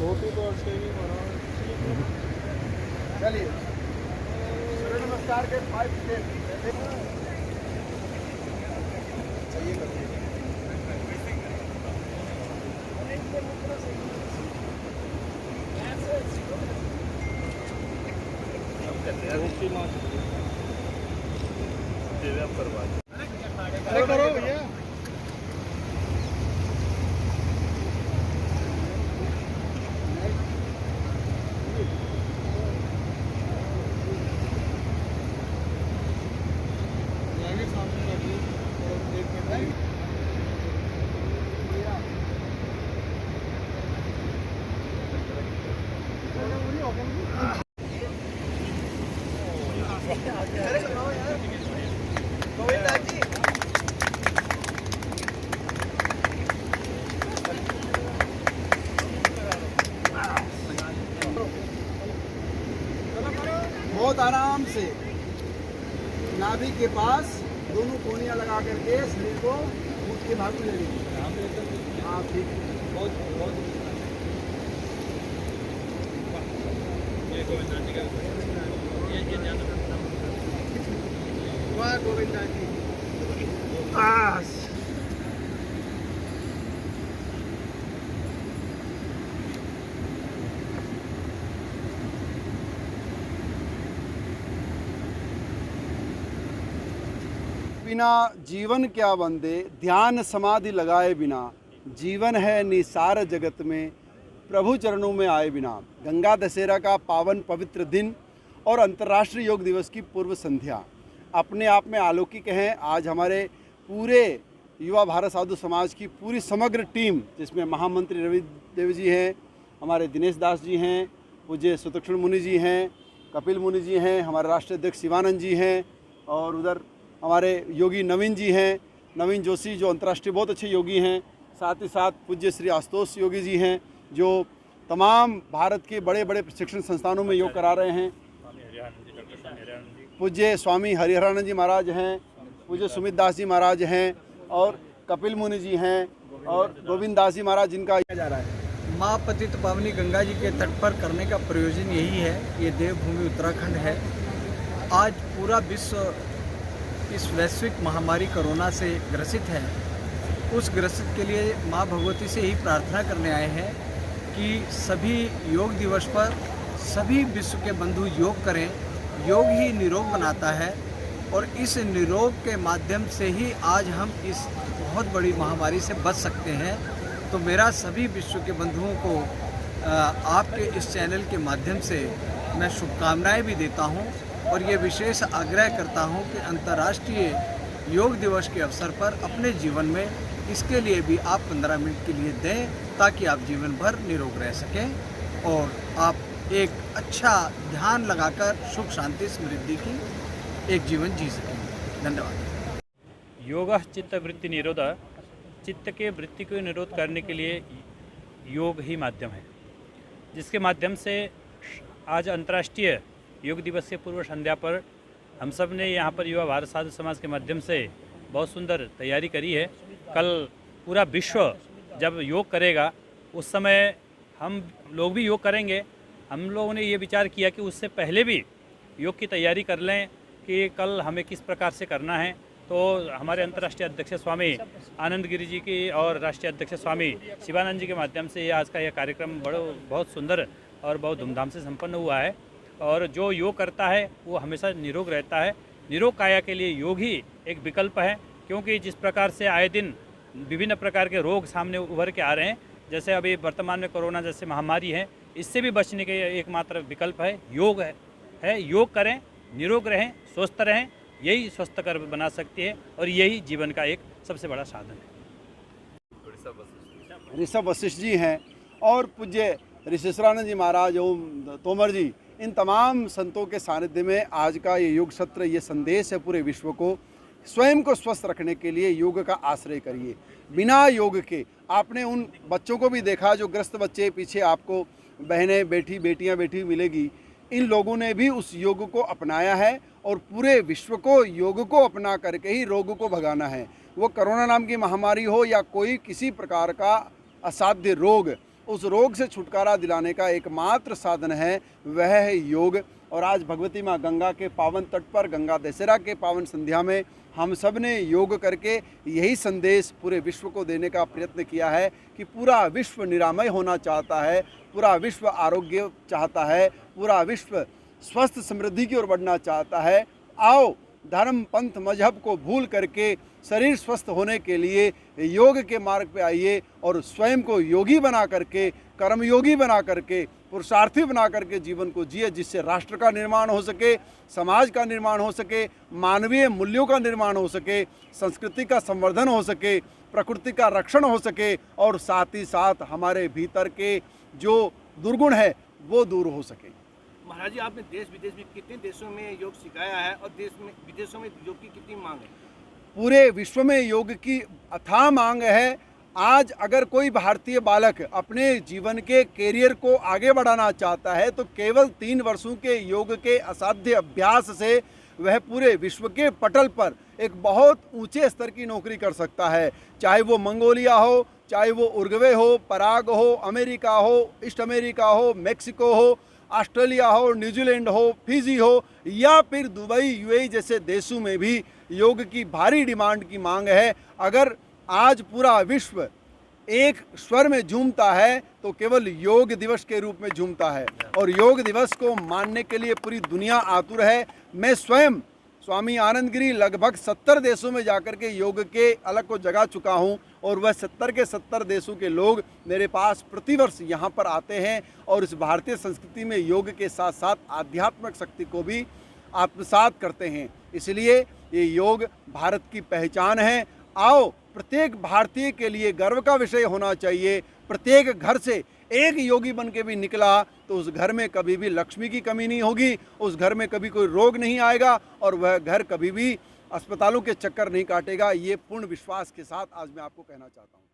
धोती तो अच्छे ही बना। चलिए सूर्य नमस्कार के 5 स्टेप चाहिए करिए। अरे करो भैया। बहुत आराम से नाभि के पास दोनों कोनियां लगा करके शरीर को मुख के भाग में ले लीजिए। हाँ ठीक है। बहुत वाह गोविंदा जी। बिना जीवन क्या बंदे, ध्यान समाधि लगाए बिना, जीवन है निसार जगत में, प्रभु चरणों में आए बिना। गंगा दशहरा का पावन पवित्र दिन और अंतर्राष्ट्रीय योग दिवस की पूर्व संध्या अपने आप में अलौकिक हैं। आज हमारे पूरे युवा भारत साधु समाज की पूरी समग्र टीम, जिसमें महामंत्री रवि देव जी हैं, हमारे दिनेश दास जी हैं, पूज्य सुतक्षण मुनि जी हैं, कपिल मुनि जी हैं, हमारे राष्ट्रीय अध्यक्ष शिवानंद जी हैं, और उधर हमारे योगी नवीन जी हैं, नवीन जोशी जो अंतर्राष्ट्रीय बहुत अच्छे योगी हैं, साथ ही साथ पूज्य श्री आशुतोष योगी जी हैं जो तमाम भारत के बड़े बड़े प्रशिक्षण संस्थानों में योग करा रहे हैं, पूज्य स्वामी हरिहरानंद जी महाराज हैं, पूज्य सुमित दास जी महाराज हैं, और कपिल मुनि जी हैं, और गोविंद दास जी महाराज जिनका जा रहा है। माँ पतित पावनी गंगा जी के तट पर करने का प्रयोजन यही है। ये देवभूमि उत्तराखंड है। आज पूरा विश्व इस वैश्विक महामारी कोरोना से ग्रसित है। उस ग्रसित के लिए माँ भगवती से ही प्रार्थना करने आए हैं कि सभी योग दिवस पर सभी विश्व के बंधु योग करें। योग ही निरोग बनाता है और इस निरोग के माध्यम से ही आज हम इस बहुत बड़ी महामारी से बच सकते हैं। तो मेरा सभी विश्व के बंधुओं को आपके इस चैनल के माध्यम से मैं शुभकामनाएं भी देता हूं और ये विशेष आग्रह करता हूं कि अंतर्राष्ट्रीय योग दिवस के अवसर पर अपने जीवन में इसके लिए भी आप 15 मिनट के लिए दें ताकि आप जीवन भर निरोग रह सकें और आप एक अच्छा ध्यान लगाकर सुख शांति समृद्धि की एक जीवन जी सकें। धन्यवाद। योग चित्त वृत्ति निरोध, चित्त के वृत्ति को निरोध करने के लिए योग ही माध्यम है, जिसके माध्यम से आज अंतर्राष्ट्रीय योग दिवस के पूर्व संध्या पर हम सब ने यहाँ पर युवा भारत साधु समाज के माध्यम से बहुत सुंदर तैयारी करी है। कल पूरा विश्व जब योग करेगा उस समय हम लोग भी योग करेंगे। हम लोगों ने ये विचार किया कि उससे पहले भी योग की तैयारी कर लें कि कल हमें किस प्रकार से करना है। तो हमारे अंतर्राष्ट्रीय अध्यक्ष स्वामी आनंद गिरी जी की और राष्ट्रीय अध्यक्ष स्वामी शिवानंद जी के माध्यम से आज का यह कार्यक्रम बहुत सुंदर और बहुत धूमधाम से संपन्न हुआ है। और जो योग करता है वो हमेशा निरोग रहता है। निरोग काया के लिए योग ही एक विकल्प है, क्योंकि जिस प्रकार से आए दिन विभिन्न प्रकार के रोग सामने उभर के आ रहे हैं, जैसे अभी वर्तमान में कोरोना जैसे महामारी है, इससे भी बचने के एकमात्र विकल्प है योग है। योग करें, निरोग रहें, स्वस्थ रहें, यही स्वस्थ कर बना सकती है और यही जीवन का एक सबसे बड़ा साधन है। ऋषभ वशिष्ठ जी हैं और पूज्य ऋषेश्वरानंद जी महाराज ओम तोमर जी, इन तमाम संतों के सानिध्य में आज का ये योग सत्र, ये संदेश है पूरे विश्व को, स्वयं को स्वस्थ रखने के लिए योग का आश्रय करिए। बिना योग के आपने उन बच्चों को भी देखा जो ग्रस्त बच्चे, पीछे आपको बहनें बैठी, बेटियां बैठी मिलेगी, इन लोगों ने भी उस योग को अपनाया है और पूरे विश्व को योग को अपना करके ही रोग को भगाना है। वो कोरोना नाम की महामारी हो या कोई किसी प्रकार का असाध्य रोग, उस रोग से छुटकारा दिलाने का एकमात्र साधन है, वह है योग। और आज भगवती माँ गंगा के पावन तट पर गंगा दशहरा के पावन संध्या में हम सब ने योग करके यही संदेश पूरे विश्व को देने का प्रयत्न किया है कि पूरा विश्व निरामय होना चाहता है, पूरा विश्व आरोग्य चाहता है, पूरा विश्व स्वस्थ समृद्धि की ओर बढ़ना चाहता है। आओ धर्म पंथ मजहब को भूल करके शरीर स्वस्थ होने के लिए योग के मार्ग पे आइए और स्वयं को योगी बना करके, कर्मयोगी बना करके, पुरुषार्थी बना करके जीवन को जिए, जिससे राष्ट्र का निर्माण हो सके, समाज का निर्माण हो सके, मानवीय मूल्यों का निर्माण हो सके, संस्कृति का संवर्धन हो सके, प्रकृति का रक्षण हो सके और साथ ही साथ हमारे भीतर के जो दुर्गुण है वो दूर हो सके। महाराज जी, आपने देश विदेश में कितने देशों में योग सिखाया है और देश में विदेशों में योग की कितनी मांग है? पूरे विश्व में योग की अथाह मांग है। आज अगर कोई भारतीय बालक अपने जीवन के कैरियर को आगे बढ़ाना चाहता है तो केवल 3 वर्षों के योग के असाध्य अभ्यास से वह पूरे विश्व के पटल पर एक बहुत ऊंचे स्तर की नौकरी कर सकता है। चाहे वो मंगोलिया हो, चाहे वो उरुग्वे हो, पराग हो, अमेरिका हो, ईस्ट अमेरिका हो, मेक्सिको हो, ऑस्ट्रेलिया हो, न्यूजीलैंड हो, फिजी हो या फिर दुबई, यूएई जैसे देशों में भी योग की भारी डिमांड की मांग है। अगर आज पूरा विश्व एक स्वर में झूमता है तो केवल योग दिवस के रूप में झूमता है और योग दिवस को मानने के लिए पूरी दुनिया आतुर है। मैं स्वयं स्वामी आनंदगिरी लगभग 70 देशों में जाकर के योग के अलग को जगा चुका हूं और वह 70 के 70 देशों के लोग मेरे पास प्रतिवर्ष यहाँ पर आते हैं और इस भारतीय संस्कृति में योग के साथ साथ आध्यात्मिक शक्ति को भी आत्मसात करते हैं। इसलिए ये योग भारत की पहचान है। आओ, प्रत्येक भारतीय के लिए गर्व का विषय होना चाहिए। प्रत्येक घर से एक योगी बन के भी निकला तो उस घर में कभी भी लक्ष्मी की कमी नहीं होगी, उस घर में कभी कोई रोग नहीं आएगा और वह घर कभी भी अस्पतालों के चक्कर नहीं काटेगा। ये पूर्ण विश्वास के साथ आज मैं आपको कहना चाहता हूँ।